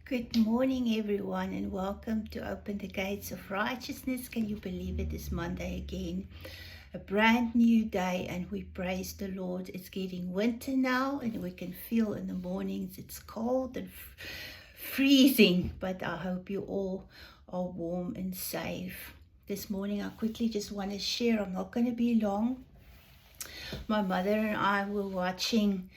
Good morning, everyone, and welcome to Open the Gates of Righteousness. Can you believe it is Monday again? A brand new day, and we praise the Lord. It's getting winter now, and we can feel in the mornings it's cold and freezing, but I hope you all are warm and safe. This morning, I quickly just want to share, I'm not going to be long. My mother and I were watching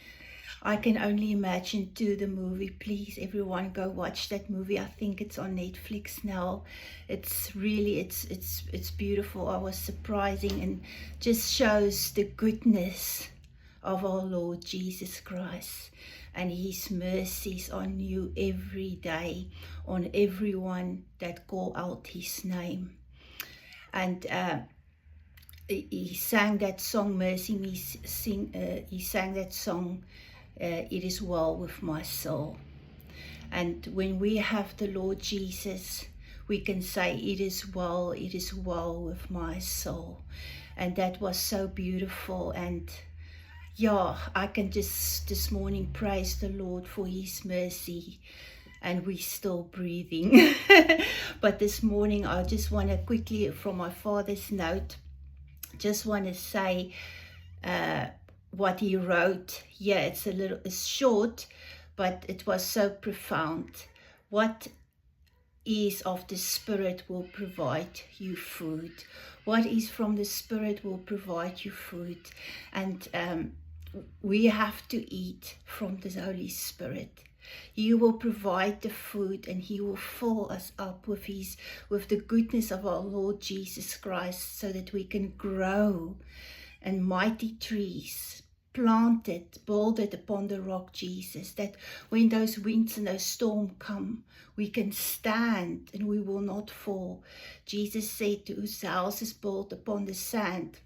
I Can Only Imagine 2, the movie. Please, everyone, go watch that movie. I think it's on Netflix now. It's really, it's beautiful. I was surprising and just shows the goodness of our Lord Jesus Christ and His mercies are new every day on everyone that call out His name. And he sang that song, Mercy Me, he sang that song, It Is Well With My Soul. And when we have the Lord Jesus, we can say, it is well with my soul. And that was so beautiful. And yeah, I can just this morning praise the Lord for His mercy. And we're still breathing. But this morning, I just want to quickly, from my father's note, just want to say what he wrote. Yeah, it's short, but it was so profound. What is of the Spirit will provide you food. What is from the Spirit will provide you food. And we have to eat from the Holy Spirit. He will provide the food and He will fill us up with the goodness of our Lord Jesus Christ, so that we can grow and mighty trees planted, builded upon the rock Jesus, that when those winds and those storms come, we can stand and we will not fall. Jesus said, whose house is built upon the sand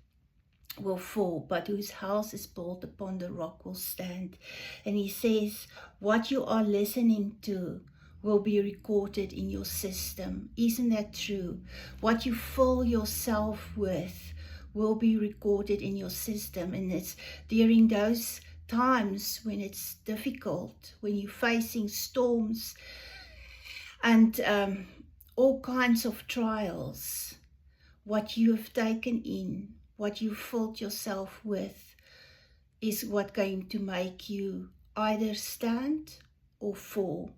will fall, but whose house is built upon the rock will stand. And He says, what you are listening to will be recorded in your system. Isn't that true? What you fill yourself with will be recorded in your system. And it's during those times when it's difficult, when you're facing storms and all kinds of trials, what you have taken in, what you filled yourself with, is what going to make you either stand or fall.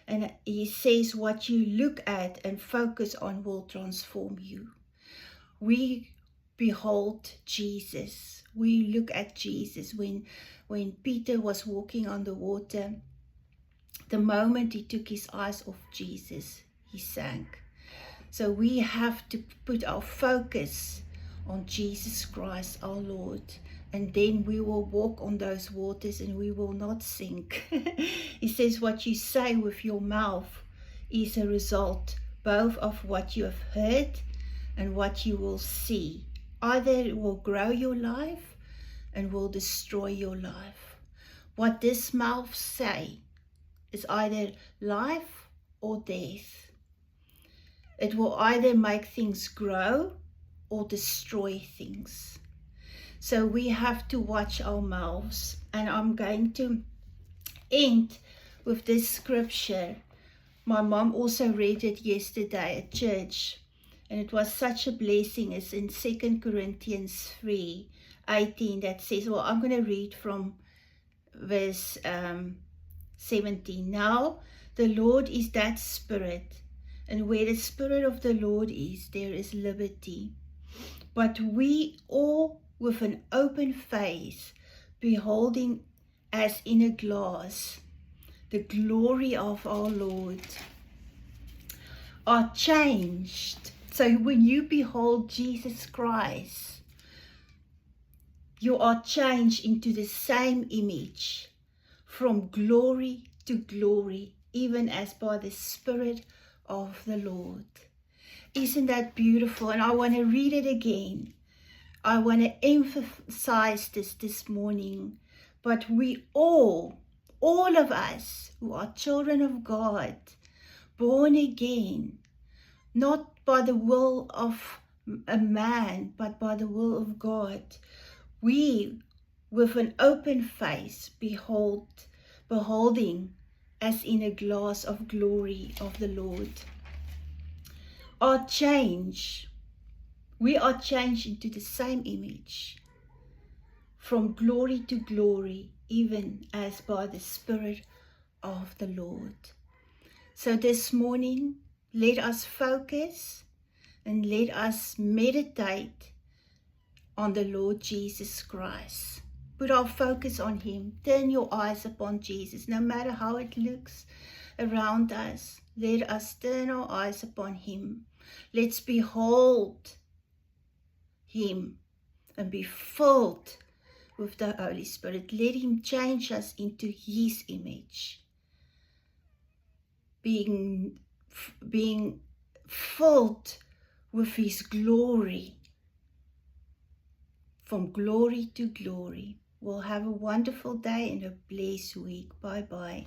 And He says what you look at and focus on will transform you. We behold Jesus. We look at Jesus. When Peter was walking on the water, the moment he took his eyes off Jesus, he sank. So we have to put our focus on Jesus Christ our Lord, and then we will walk on those waters and we will not sink. He says what you say with your mouth is a result both of what you have heard and what you will see. Either it will grow your life and will destroy your life. What this mouth say is either life or death. It will either make things grow or destroy things. So we have to watch our mouths. And I'm going to end with this scripture. My mom also read it yesterday at church, and it was such a blessing. It's in 2 Corinthians 3:18 that says, well, I'm going to read from verse 17. Now the Lord is that Spirit, and where the Spirit of the Lord is, there is liberty. But we all, with an open face, beholding as in a glass the glory of our Lord, are changed. So when you behold Jesus Christ, you are changed into the same image, from glory to glory, even as by the Spirit of the Lord. Isn't that beautiful? And I want to read it again. I want to emphasize this morning. But we all of us who are children of God, born again, not by the will of a man, but by the will of God, we with an open face beholding as in a glass of glory of the Lord. Are changed. We are changed into the same image, from glory to glory, even as by the Spirit of the Lord. So this morning, let us focus and let us meditate on the Lord Jesus Christ. Put our focus on Him. Turn your eyes upon Jesus. No matter how it looks around us, let us turn our eyes upon Him. Let's behold Him and be filled with the Holy Spirit. Let Him change us into His image. Being filled with His glory. From glory to glory. We'll have a wonderful day and a blessed week. Bye-bye.